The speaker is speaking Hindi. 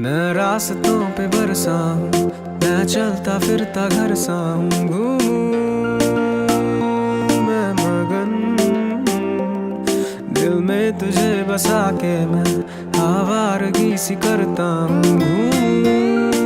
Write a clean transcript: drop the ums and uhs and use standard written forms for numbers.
मैं रास्तों पे बरसा हूँ, मैं चलता फिरता घर सा हूँ, घूमूं मैं मगन दिल में तुझे बसा के मैं आवारगी सी करता हूँ, घूमूं